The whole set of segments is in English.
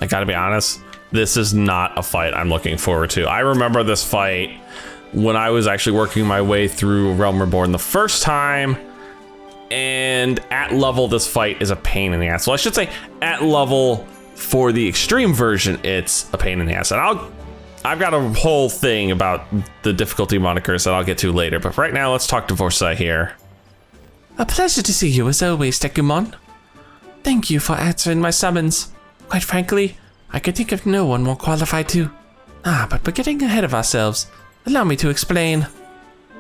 I gotta be honest, this is not a fight I'm looking forward to. I remember this fight when I was actually working my way through Realm Reborn the first time, and at level, this fight is a pain in the ass. Well, I should say at level for the extreme version, it's a pain in the ass. And I've got a whole thing about the difficulty monikers that I'll get to later, but right now, let's talk to Eorzea here. A pleasure to see you as always, Dekumon. Thank you for answering my summons. Quite frankly, I could think of no one more qualified to. But we're getting ahead of ourselves. Allow me to explain.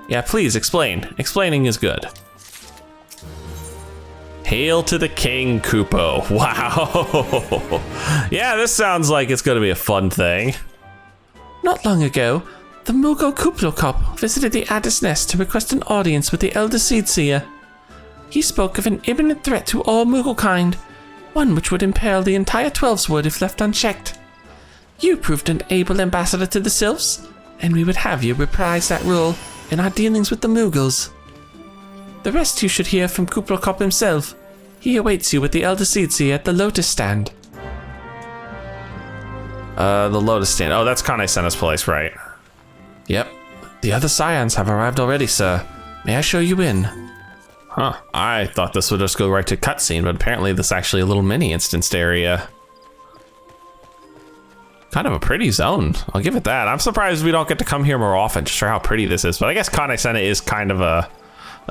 Yeah, please explain. Explaining is good. Hail to the king, Kupo. Wow. Yeah, this sounds like it's gonna be a fun thing. Not long ago, the Moogle Kupo visited the Addis Nest to request an audience with the Elder Seedseer. He spoke of an imminent threat to all Moogle kind, one which would imperil the entire Twelveswood if left unchecked. You proved an able ambassador to the Sylphs, and we would have you reprise that role in our dealings with the Moogles. The rest you should hear from Kupo himself. He awaits you with the Elder Seedseer at the Lotus Stand. The Lotus Stand. Oh, that's Kane Senna's place, right? Yep. The other Scions have arrived already, sir. May I show you in? Huh. I thought this would just go right to cutscene, but apparently this is actually a little mini instanced area. Kind of a pretty zone. I'll give it that. I'm surprised we don't get to come here more often just for how pretty this is, but I guess Kane Senna is kind of a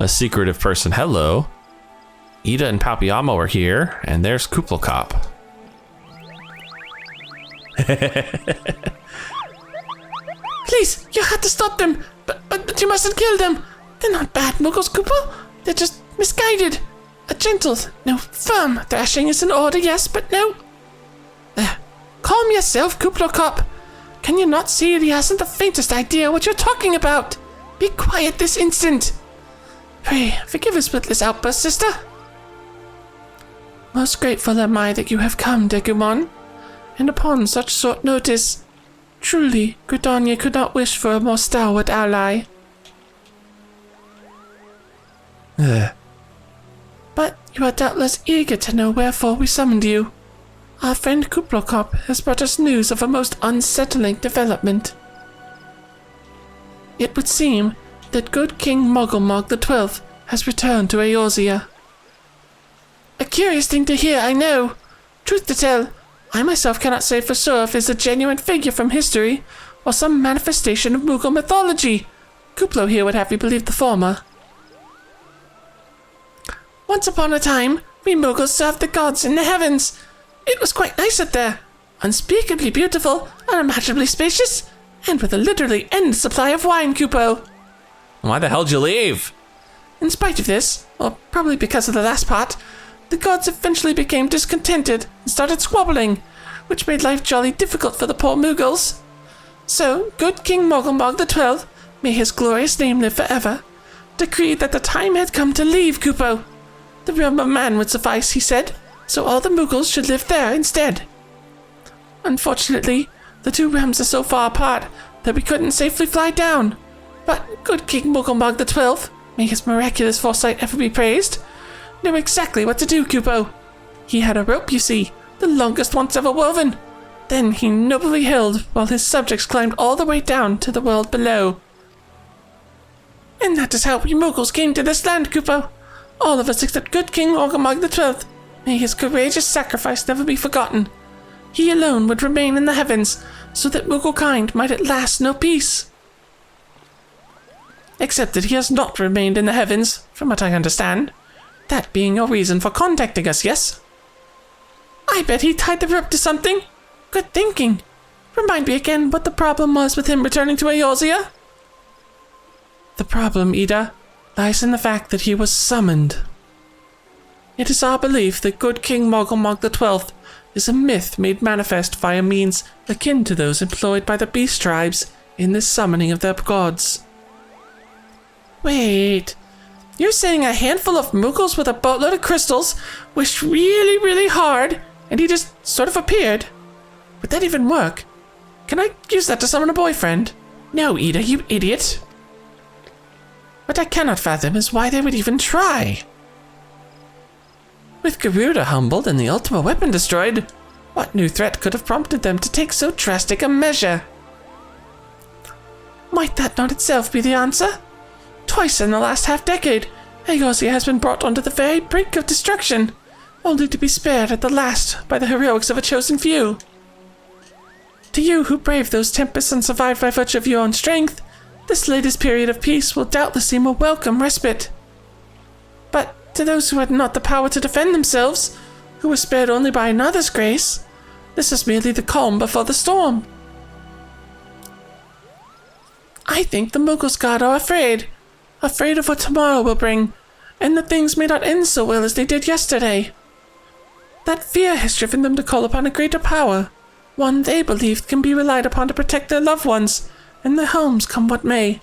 secretive person. Hello. Ida and Palpiamo are here, and there's Kupo. Please, you have to stop them, but you mustn't kill them. They're not bad, Moogles, Kupo. They're just misguided. A gentle, no, firm thrashing is in order, yes, but no. Calm yourself, Kupo. Can you not see that he hasn't the faintest idea what you're talking about? Be quiet this instant. Pray, forgive his witless outburst, sister. Most grateful am I that you have come, Dekumon, and upon such short notice. Truly, Gridania could not wish for a more stalwart ally. But you are doubtless eager to know wherefore we summoned you. Our friend Kupo has brought us news of a most unsettling development. It would seem that good King Moggle the 12th has returned to Eorzea. A curious thing to hear, I know. Truth to tell, I myself cannot say for sure if it's a genuine figure from history or some manifestation of Moogle mythology. Kupo here would have you believe the former. Once upon a time, we Moogles served the gods in the heavens. It was quite nice up there, unspeakably beautiful, unimaginably spacious, and with a literally endless supply of wine, Kupo. Why the hell did you leave? In spite of this, or probably because of the last part, the gods eventually became discontented and started squabbling, which made life jolly difficult for the poor Moogles. So, good King Moggle the 12th, may his glorious name live forever, decreed that the time had come to leave Kupo. The realm of man would suffice, he said, so all the Moogles should live there instead. Unfortunately, the two realms are so far apart that we couldn't safely fly down. But good King Moggle the 12th, may his miraculous foresight ever be praised, knew exactly what to do, Kupo. He had a rope, you see, the longest once ever woven. Then he nobly held while his subjects climbed all the way down to the world below. And that is how we Moogles came to this land, Kupo. All of us except good King Moggle the 12th. May his courageous sacrifice never be forgotten. He alone would remain in the heavens, so that Moogle kind might at last know peace. Except that he has not remained in the heavens, from what I understand. That being your reason for contacting us, yes? I bet he tied the rope to something. Good thinking. Remind me again what the problem was with him returning to Eorzea? The problem, Ida, lies in the fact that he was summoned. It is our belief that good King Moggle the 12th is a myth made manifest via means akin to those employed by the beast tribes in the summoning of their gods. Wait, you're saying a handful of Moogles with a boatload of crystals wished really, really hard and he just sort of appeared? Would that even work? Can I use that to summon a boyfriend? No, Ida, you idiot. What I cannot fathom is why they would even try. With Garuda humbled and the ultimate weapon destroyed, What new threat could have prompted them to take so drastic a measure? Might that not itself be the answer? Twice in the last half-decade, Eorzea has been brought onto the very brink of destruction, only to be spared at the last by the heroics of a chosen few. To you who braved those tempests and survived by virtue of your own strength, this latest period of peace will doubtless seem a welcome respite. But to those who had not the power to defend themselves, who were spared only by another's grace, this is merely the calm before the storm. I think the Mooglesguard are afraid of what tomorrow will bring, and that things may not end so well as they did yesterday. That fear has driven them to call upon a greater power, one they believed can be relied upon to protect their loved ones and their homes come what may.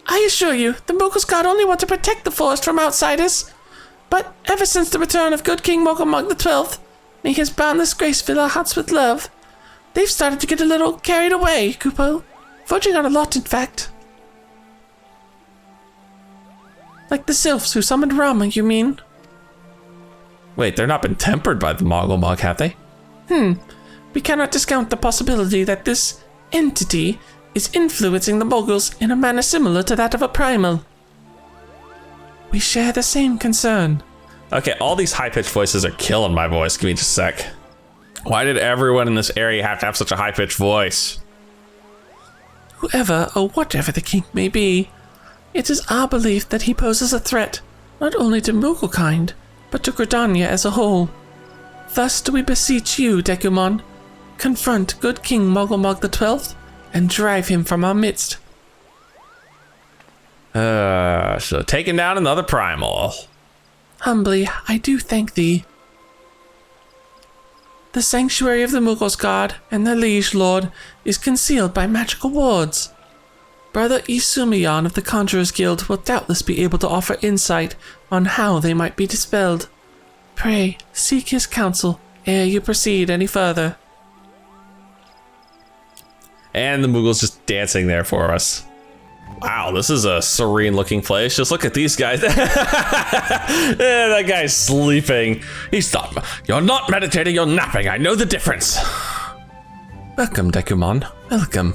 I assure you, the Mogglesguard only want to protect the forest from outsiders, but ever since the return of good King Moggle XII, may his boundless grace fill our hearts with love, they've started to get a little carried away, Kupo. Verging on a lot, in fact. Like the sylphs who summoned Rama, you mean? Wait, they're not been tempered by the Moggle Mug, have they? We cannot discount the possibility that this entity is influencing the Moggles in a manner similar to that of a primal. We share the same concern. Okay, all these high-pitched voices are killing my voice. Give me just a sec. Why did everyone in this area have to have such a high-pitched voice? Whoever or whatever the king may be, it is our belief that he poses a threat, not only to Mooglekind, but to Gridania as a whole. Thus do we beseech you, Dekumon, confront good King Moggle XII and drive him from our midst. So taking down another primal. Humbly, I do thank thee. The sanctuary of the Mooglesguard and their liege lord is concealed by magical wards. Brother Isumiyan of the Conjurers Guild will doubtless be able to offer insight on how they might be dispelled. Pray, seek his counsel ere you proceed any further. And the Moogle's just dancing there for us. Wow, this is a serene looking place. Just look at these guys. That guy's sleeping. He's not. You're not meditating, you're napping. I know the difference. Welcome, Dekumon. Welcome.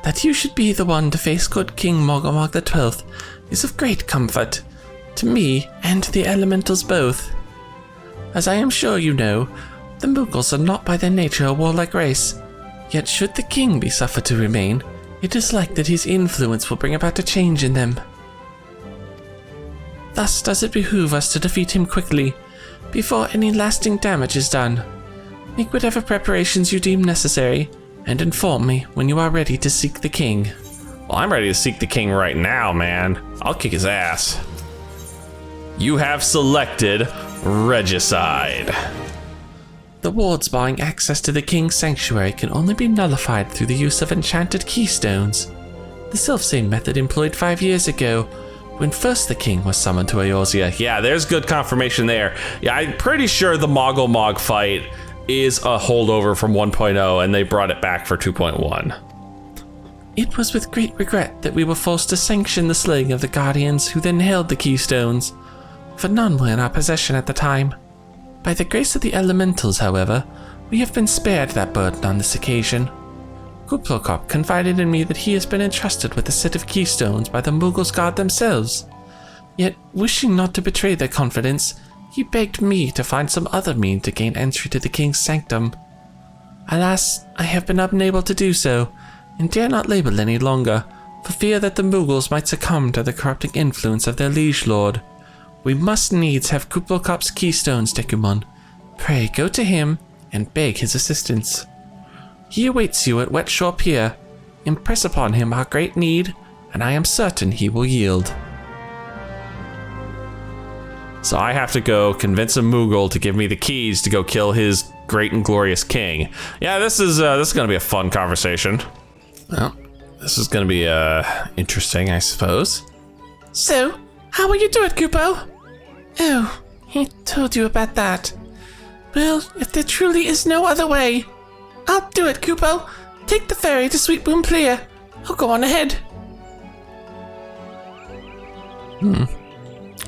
That you should be the one to face good King Moggle XII is of great comfort to me and to the elementals both. As I am sure you know, the Moogles are not by their nature a warlike race. Yet should the king be suffered to remain, it is like that his influence will bring about a change in them. Thus does it behoove us to defeat him quickly, before any lasting damage is done. Make whatever preparations you deem necessary, and inform me when you are ready to seek the king. Well, I'm ready to seek the king right now, man. I'll kick his ass. You have selected Regicide. The wards barring access to the king's sanctuary can only be nullified through the use of enchanted keystones. The selfsame method employed 5 years ago, when first the king was summoned to Eorzea. Yeah, there's good confirmation there. Yeah, I'm pretty sure the Moggle Mog fight is a holdover from 1.0 and they brought it back for 2.1. It was with great regret that we were forced to sanction the slaying of the guardians who then held the keystones, for none were in our possession at the time. By the grace of the elementals, however, we have been spared that burden on this occasion. Kupo confided in me that he has been entrusted with a set of keystones by the Mooglesguard themselves. Yet, wishing not to betray their confidence, he begged me to find some other means to gain entry to the king's sanctum. Alas, I have been unable to do so, and dare not labor any longer, for fear that the Moogles might succumb to the corrupting influence of their liege lord. We must needs have Kupo-Kop's keystones, Dekumon. Pray go to him and beg his assistance. He awaits you at Wet Shore Pier. Impress upon him our great need, and I am certain he will yield. So I have to go convince a Moogle to give me the keys to go kill his great and glorious king. Yeah, this is gonna be a fun conversation. Well, this is gonna be interesting, I suppose. So, how will you do it, Kupo? Oh, he told you about that. Well, if there truly is no other way, I'll do it, Kupo. Take the ferry to Sweet Boom Clear. I'll go on ahead.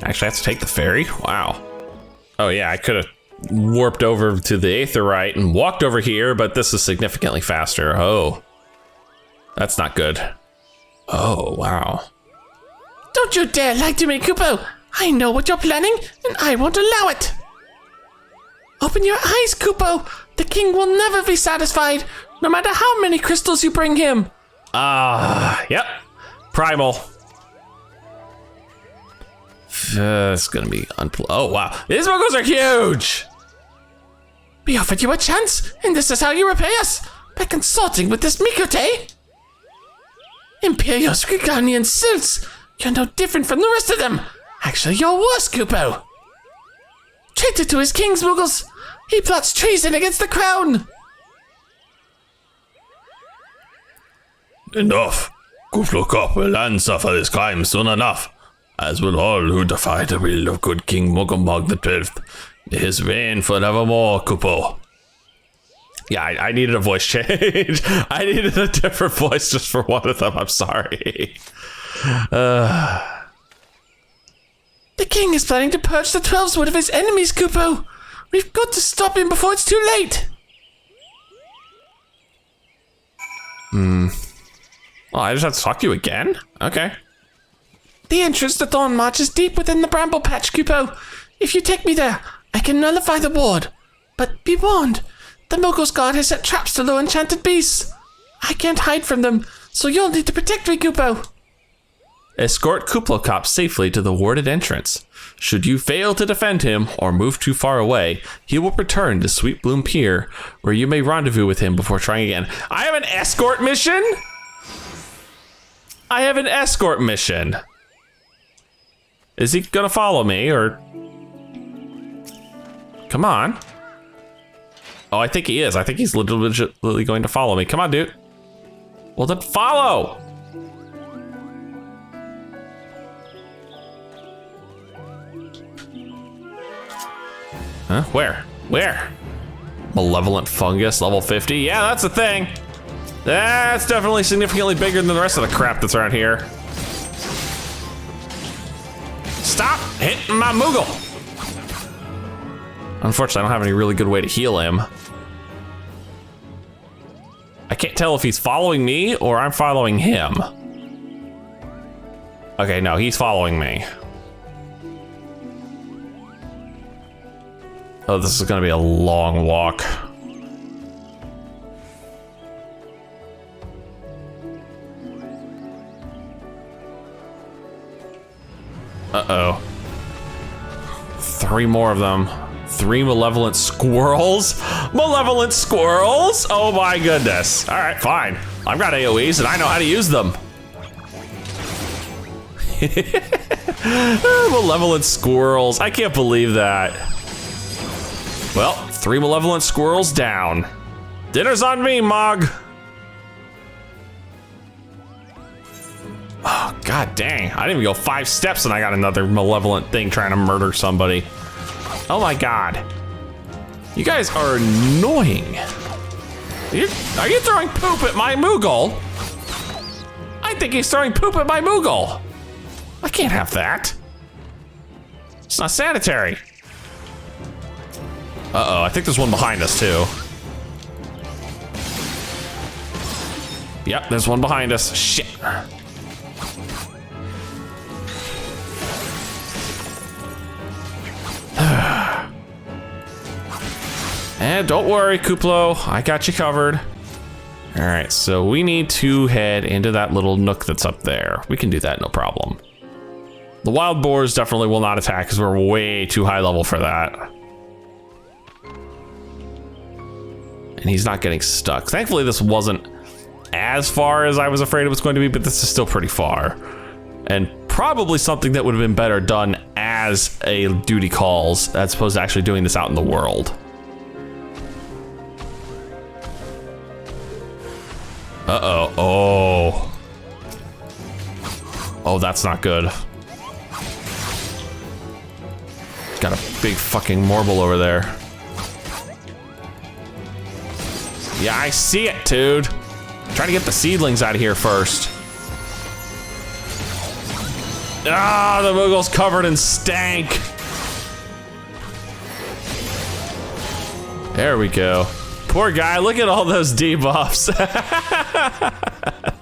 Actually, I have to take the ferry? Wow. Oh yeah, I could have warped over to the Aetherite and walked over here, but this is significantly faster. Oh, that's not good. Oh, wow. Don't you dare lie to me, Kupo. I know what you're planning, and I won't allow it. Open your eyes, Kupo. The king will never be satisfied, no matter how many crystals you bring him. Yep. Primal. It's gonna be oh, wow. These Moggles are huge. We offered you a chance, and this is how you repay us? By consulting with this Mikote? Imperial Scriganian silts. You're no different from the rest of them. Actually, you're worse, Kupo. Traitor to his kings, Moogles. He plots treason against the crown. Enough. Kupo will answer for this crime soon enough, as will all who defy the will of good King Moggle the 12th. May his reign forevermore, Kupo. Yeah, I needed a voice change. I needed a different voice just for one of them. I'm sorry. The king is planning to purge the 12s of his enemies, Kupo. We've got to stop him before it's too late. Well, I just have to talk to you again? Okay. The entrance to Thorn March is deep within the bramble patch, Kupo. If you take me there, I can nullify the ward. But be warned, the Mooglesguard has set traps to lure enchanted beasts. I can't hide from them, so you'll need to protect me, Kupo. Escort Kuplokop safely to the warded entrance. Should you fail to defend him or move too far away, he will return to Sweet Bloom Pier, where you may rendezvous with him before trying again. I have an escort mission? I have an escort mission. Is he gonna follow me, or? Come on. Oh, I think he is. I think he's legitimately going to follow me. Come on, dude. Well, then follow. Huh? Where? Malevolent fungus, level 50. Yeah, that's a thing. That's definitely significantly bigger than the rest of the crap that's around here. Stop hitting my Moogle. Unfortunately, I don't have any really good way to heal him. I can't tell if he's following me or I'm following him. Okay, no, he's following me. Oh, this is gonna be a long walk. Uh-oh. 3 more of them. 3 malevolent squirrels? Malevolent squirrels? Oh my goodness. All right, fine. I've got AoEs and I know how to use them. Malevolent squirrels. I can't believe that. Well, 3 malevolent squirrels down. Dinner's on me, Mog. Oh, god dang. I didn't even go 5 steps and I got another malevolent thing trying to murder somebody. Oh my god. You guys are annoying. Are you throwing poop at my Moogle? I think he's throwing poop at my Moogle. I can't have that. It's not sanitary. Uh-oh, I think there's one behind us too. Yep, there's one behind us. Shit. And don't worry, Kuplo, I got you covered. All right, so we need to head into that little nook that's up there. We can do that, no problem. The wild boars definitely will not attack because we're way too high level for that. And he's not getting stuck. Thankfully, this wasn't as far as I was afraid it was going to be, but this is still pretty far. And probably something that would have been better done as a duty calls as opposed to actually doing this out in the world. Uh-oh, oh. Oh, that's not good. Got a big fucking Morble over there. Yeah, I see it, dude. Trying to get the seedlings out of here first. Ah, the Moogle's covered in stank. There we go. Poor guy, look at all those debuffs.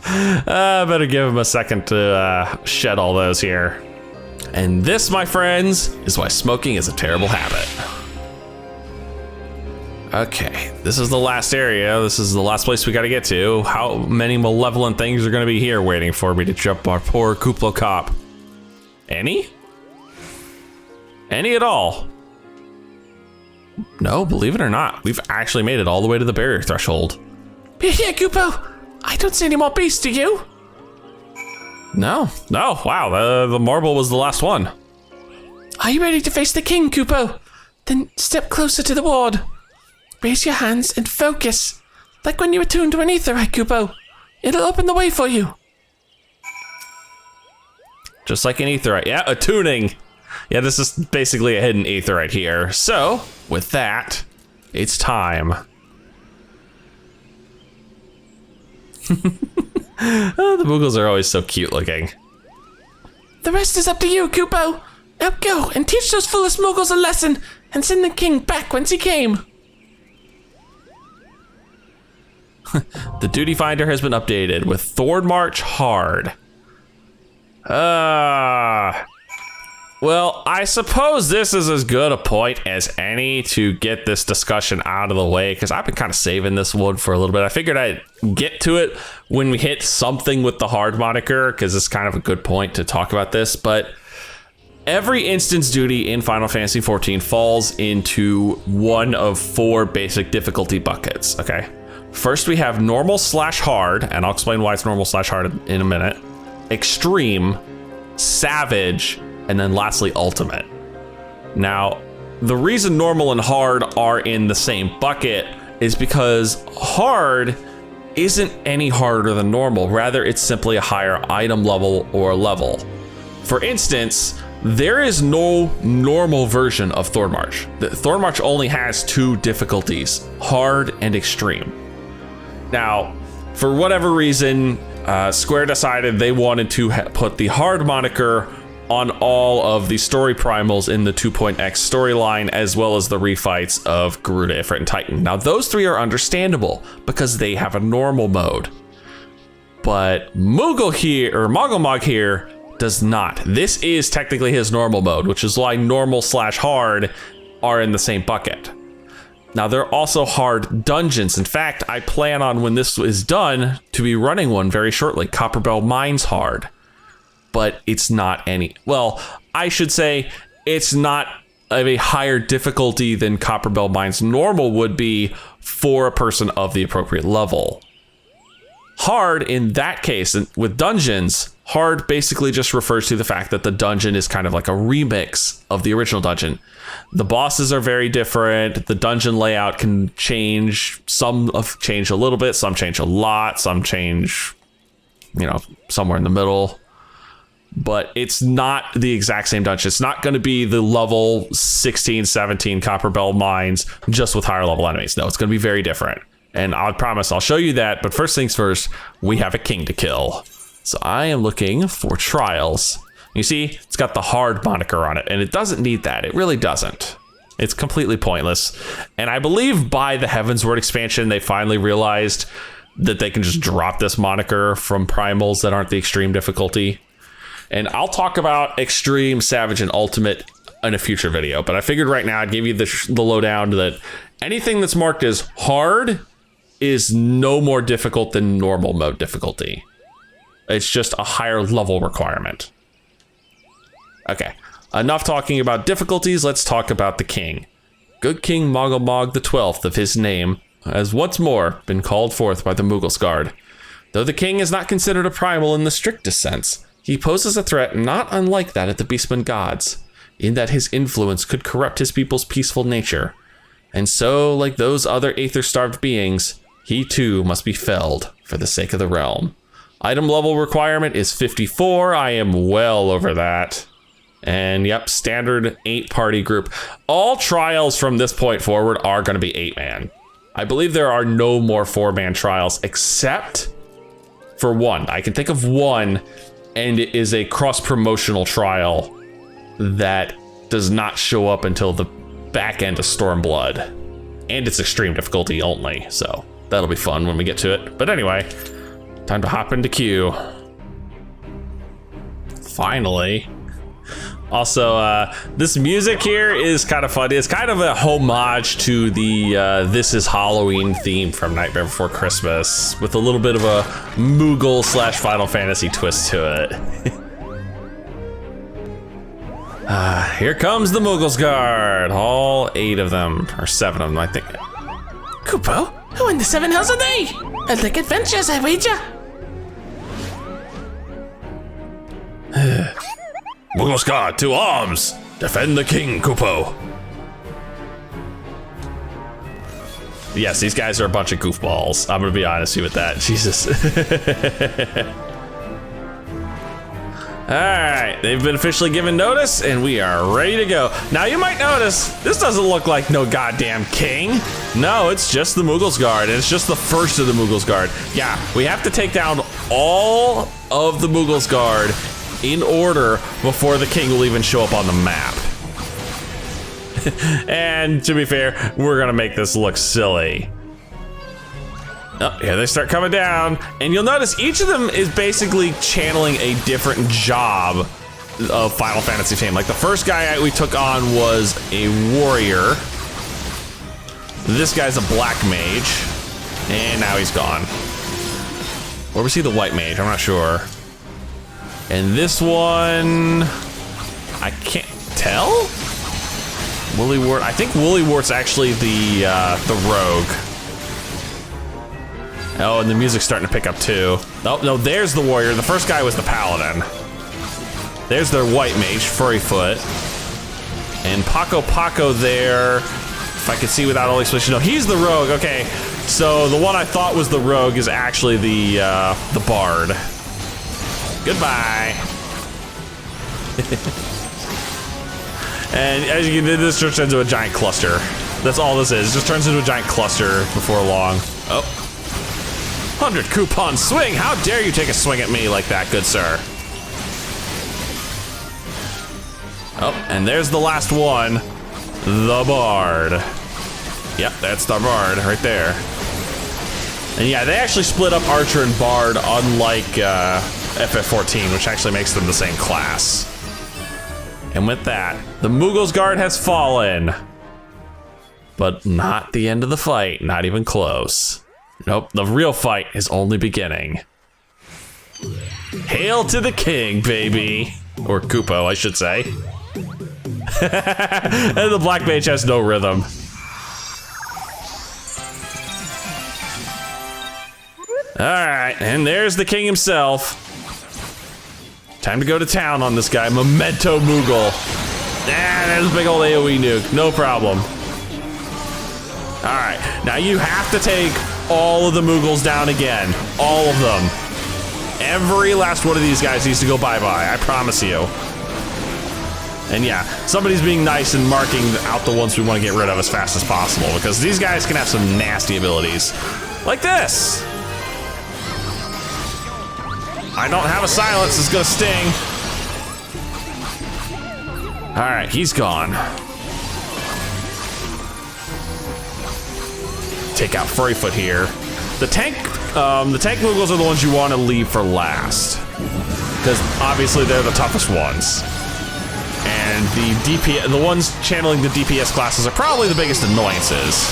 I better give him a second to shed all those here. And this, my friends, is why smoking is a terrible habit. Okay, this is the last area. This is the last place we gotta get to. How many malevolent things are gonna be here waiting for me to jump our poor Kupo cop? Any? Any at all? No, believe it or not, we've actually made it all the way to the barrier threshold. Yeah, Kupo. I don't see any more beasts, do you? No, wow, the marble was the last one. Are you ready to face the king, Kupo? Then step closer to the ward. Raise your hands and focus. Like when you attune to an aetheryte, Kupo. It'll open the way for you. Just like an aetheryte, yeah, attuning. Yeah, this is basically a hidden aetheryte here. So, with that, it's time. Oh, the Moogles are always so cute looking. The rest is up to you, Kupo. Now go and teach those foolish Moogles a lesson and send the king back whence he came. The duty finder has been updated with Thorn March Hard. Well, I suppose this is as good a point as any to get this discussion out of the way, because I've been kind of saving this one for a little bit. I figured I'd get to it when we hit something with the hard moniker, because it's kind of a good point to talk about this. But every instance duty in Final Fantasy XIV falls into one of 4 basic difficulty buckets, okay? First, we have normal/hard, and I'll explain why it's normal/hard in a minute. Extreme, savage, and then lastly, ultimate. Now, the reason normal and hard are in the same bucket is because hard isn't any harder than normal. Rather, it's simply a higher item level or level. For instance, there is no normal version of Thorn March. The Thorn March only has 2 difficulties, hard and extreme. Now, for whatever reason, Square decided they wanted to put the hard moniker on all of the story primals in the 2.x storyline, as well as the refights of Garuda, Ifrit, and Titan. Now, those 3 are understandable because they have a normal mode. But Moogle here does not. This is technically his normal mode, which is why normal/hard are in the same bucket. Now, there are also hard dungeons. In fact, I plan on, when this is done, to be running one very shortly, Copperbell Mines Hard. But it's not any, well, I should say it's not of a higher difficulty than Copperbell Mines normal would be for a person of the appropriate level. Hard, in that case, with dungeons, hard basically just refers to the fact that the dungeon is kind of like a remix of the original dungeon. The bosses are very different. The dungeon layout can change. Some change a little bit, some change a lot, some change, somewhere in the middle. But it's not the exact same dungeon. It's not going to be the level 16, 17 Copperbell Mines just with higher level enemies. No, it's going to be very different. And I promise I'll show you that. But first things first, we have a king to kill. So I am looking for trials. You see, it's got the hard moniker on it, and it doesn't need that. It really doesn't. It's completely pointless. And I believe by the Heavensward expansion, they finally realized that they can just drop this moniker from primals that aren't the extreme difficulty. And I'll talk about extreme, savage, and ultimate in a future video. But I figured right now I'd give you the lowdown that anything that's marked as hard is no more difficult than normal mode difficulty. It's just a higher level requirement. Okay, enough talking about difficulties. Let's talk about the king. Good King Moggle the 12th of his name has once more been called forth by the Mooglesguard. Though the king is not considered a primal in the strictest sense, he poses a threat not unlike that of the Beastmen gods, in that his influence could corrupt his people's peaceful nature. And so, like those other aether-starved beings, he too must be felled for the sake of the realm. Item level requirement is 54. I am well over that. And yep, standard 8-party group. All trials from this point forward are going to be 8-man. I believe there are no more 4-man trials except for one. I can think of one, and it is a cross-promotional trial that does not show up until the back end of Stormblood. And it's extreme difficulty only, so that'll be fun when we get to it. But anyway, time to hop into queue. Finally. Also, this music here is kind of funny. It's kind of a homage to the This Is Halloween theme from Nightmare Before Christmas, with a little bit of a Moogle / Final Fantasy twist to it. Here comes the Mooglesguard. All 8 of them, or 7 of them, I think. Kupo, who in the 7 hells are they? I'd like adventures, I wager. Mooglesguard, to arms! Defend the king, Kupo! Yes, these guys are a bunch of goofballs. I'm gonna be honest with you with that. Jesus. Alright, they've been officially given notice, and we are ready to go. Now, you might notice, this doesn't look like no goddamn king. No, it's just the Mooglesguard, and it's just the first of the Mooglesguard. Yeah, we have to take down all of the Mooglesguard in order before the king will even show up on the map. And to be fair, we're gonna make this look silly. Oh, here they start coming down, and you'll notice each of them is basically channeling a different job of Final Fantasy fame. Like the first guy we took on was a warrior. This guy's a black mage, and now he's gone. Or was he the white mage? I'm not sure. And this one, I can't tell. Woolywort. I think Woollywort's actually the rogue. Oh, and the music's starting to pick up too. Oh, no, there's the warrior. The first guy was the paladin. There's their white mage, Furryfoot. And Paco there. If I could see without all explanation. No, he's the rogue. Okay, so the one I thought was the rogue is actually the bard. Goodbye. And as you can see, this just turns into a giant cluster. That's all this is. It just turns into a giant cluster before long. Oh. 100 coupon swing! How dare you take a swing at me like that, good sir? Oh, and there's the last one. The Bard. Yep, that's the Bard right there. And yeah, they actually split up Archer and Bard, unlike FF14, which actually makes them the same class. And with that, the Mooglesguard has fallen. But not the end of the fight, not even close. Nope, the real fight is only beginning. Hail to the king, baby. Or Kupo, I should say. And the black mage has no rhythm. Alright, and there's the king himself. Time to go to town on this guy, Memento Moogle. Ah, there's a big old AoE nuke, no problem. Alright, now you have to take all of the Moogles down again. All of them. Every last one of these guys needs to go bye-bye, I promise you. And yeah, somebody's being nice and marking out the ones we want to get rid of as fast as possible, because these guys can have some nasty abilities. Like this! I don't have a silence, it's gonna sting. Alright, he's gone. Take out Furryfoot here. The tank Moogles are the ones you want to leave for last, because obviously they're the toughest ones. And the ones channeling the DPS classes are probably the biggest annoyances.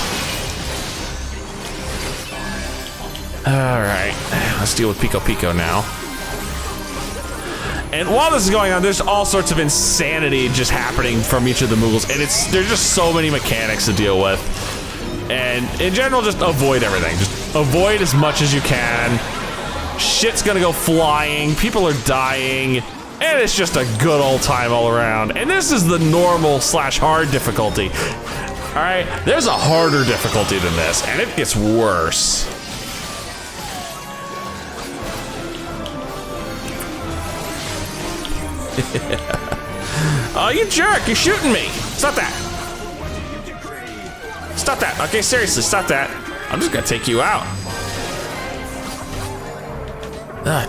Alright, let's deal with Pico now. And while this is going on, there's all sorts of insanity just happening from each of the Moogles, and there's just so many mechanics to deal with. And in general, just avoid everything. Just avoid as much as you can. Shit's gonna go flying, people are dying, and it's just a good old time all around. And this is the normal / hard difficulty. All right, there's a harder difficulty than this, and it gets worse. Oh, you jerk, you're shooting me. Stop that. Stop that. Okay, seriously, stop that. I'm just gonna take you out.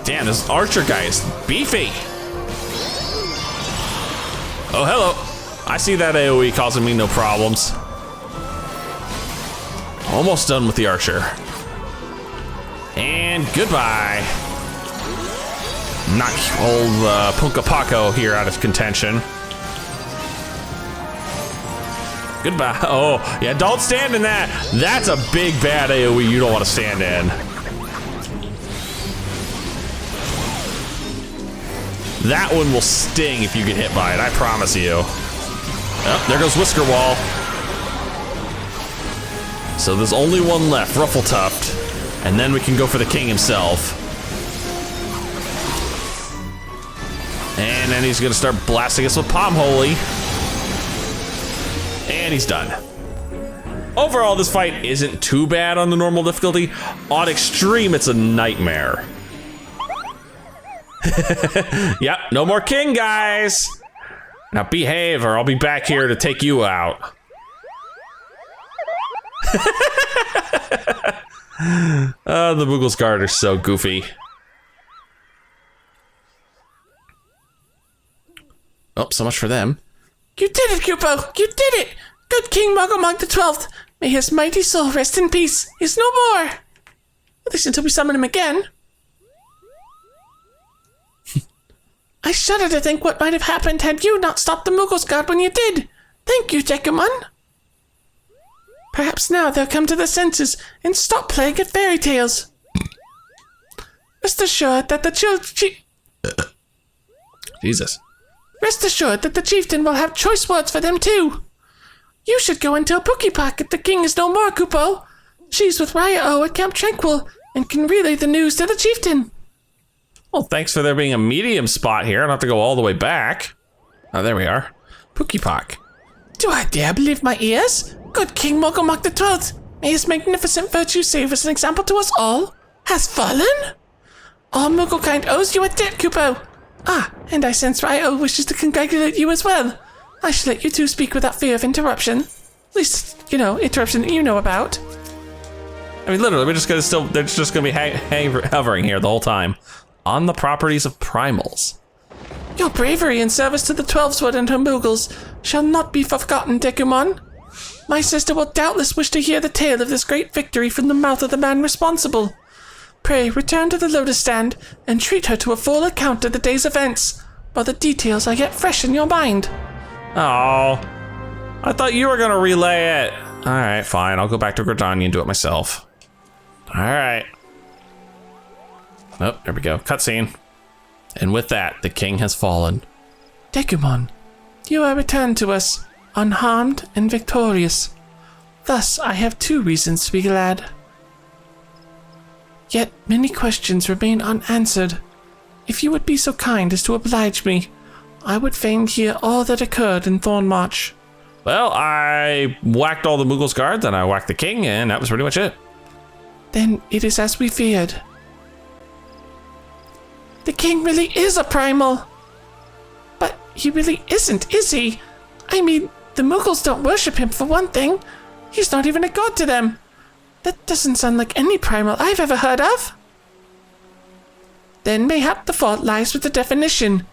Damn, this Archer guy is beefy. Oh, hello. I see that AoE causing me no problems. Almost done with the archer. And goodbye. Knock old Punka Paco here out of contention. Goodbye. Oh, yeah, don't stand in that. That's a big bad AoE you don't want to stand in. That one will sting if you get hit by it, I promise you. Oh, there goes Whisker Wall. So there's only one left, Ruffletuft. And then we can go for the king himself. And then he's gonna start blasting us with Palm Holy. And he's done. Overall, this fight isn't too bad on the normal difficulty. On extreme, it's a nightmare. Yep, no more king, guys. Now behave or I'll be back here to take you out. The Mooglesguard are so goofy. Oh, so much for them. You did it, Kupo! You did it! Good King Moggle XII! May his mighty soul rest in peace! He's no more! At least until we summon him again. I shudder to think what might have happened had you not stopped the Mooglesguard when you did. Thank you, Dekumon. Perhaps now they'll come to their senses and stop playing at fairy tales. Rest assured that the Jesus. Rest assured that the chieftain will have choice words for them too. You should go and tell Pookiepock if the king is no more, Kupo. She's with Raya-O at Camp Tranquil and can relay the news to the chieftain. Well, thanks for there being a medium spot here. I don't have to go all the way back. Oh, there we are. Pookiepock. Do I dare believe my ears? Good King Moggle XII, may his magnificent virtue serve as an example to us all, has fallen? All Mooglekind owes you a debt, Kupo. Ah, and I sense Raya-O wishes to congratulate you as well. I shall let you two speak without fear of interruption. At least, you know, interruption that you know about. I mean, literally, they're just gonna be hovering here the whole time. On the properties of primals. Your bravery in service to the Twelveswood and her Moogles shall not be forgotten, Dekumon. My sister will doubtless wish to hear the tale of this great victory from the mouth of the man responsible. Pray return to the Lotus Stand and treat her to a full account of the day's events, while the details are yet fresh in your mind. Oh, I thought you were gonna relay it. All right, fine. I'll go back to Gridania and do it myself. All right. Oh, there we go. Cutscene. And with that, the king has fallen. Dekumon, you are returned to us, unharmed and victorious. Thus, I have 2 reasons to be glad. Yet, many questions remain unanswered. If you would be so kind as to oblige me, I would fain hear all that occurred in Thornmarch. Well, I whacked all the Mooglesguards and I whacked the king, and that was pretty much it. Then it is as we feared. The king really is a primal. But he really isn't, is he? I mean, the Moogles don't worship him for one thing. He's not even a god to them. That doesn't sound like any primal I've ever heard of. Then mayhap the fault lies with the definition.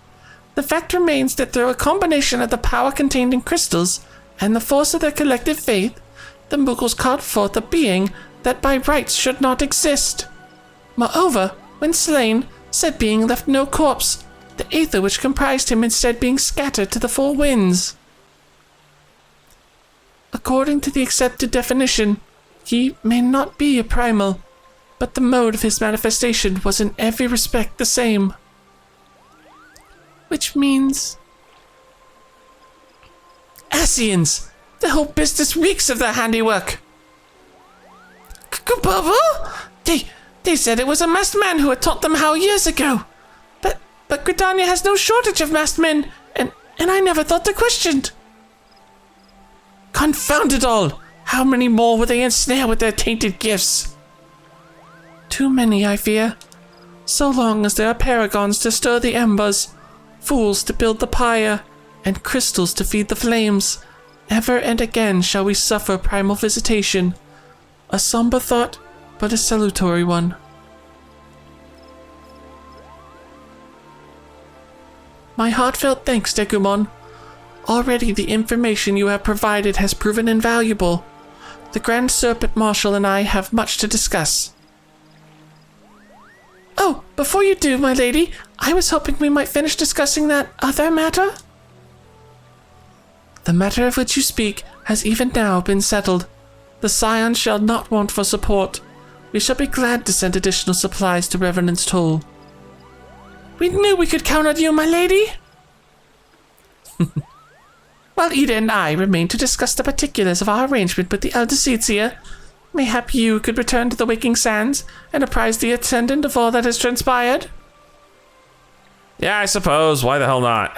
The fact remains that through a combination of the power contained in crystals and the force of their collective faith, the Moogles called forth a being that by rights should not exist. Moreover, when slain, said being left no corpse, the aether which comprised him instead being scattered to the 4 winds. According to the accepted definition, he may not be a primal, but the mode of his manifestation was in every respect the same. Which means... Ascians! The whole business reeks of their handiwork! Kupo? They said it was a masked man who had taught them how years ago. But Gridania has no shortage of masked men, and I never thought to question. Confound it all! How many more will they ensnare with their tainted gifts? Too many, I fear. So long as there are paragons to stir the embers, fools to build the pyre, and crystals to feed the flames, ever and again shall we suffer primal visitation. A somber thought, but a salutary one. My heartfelt thanks, Dekumon. Already the information you have provided has proven invaluable. The Grand Serpent Marshal and I have much to discuss. Oh, before you do, my lady, I was hoping we might finish discussing that other matter. The matter of which you speak has even now been settled. The Scions shall not want for support. We shall be glad to send additional supplies to Revenant's Toll. We knew we could count on you, my lady. While Ida and I remain to discuss the particulars of our arrangement with the Elder Seedseer, mayhap you could return to the Waking Sands and apprise the attendant of all that has transpired? Yeah, I suppose. Why the hell not?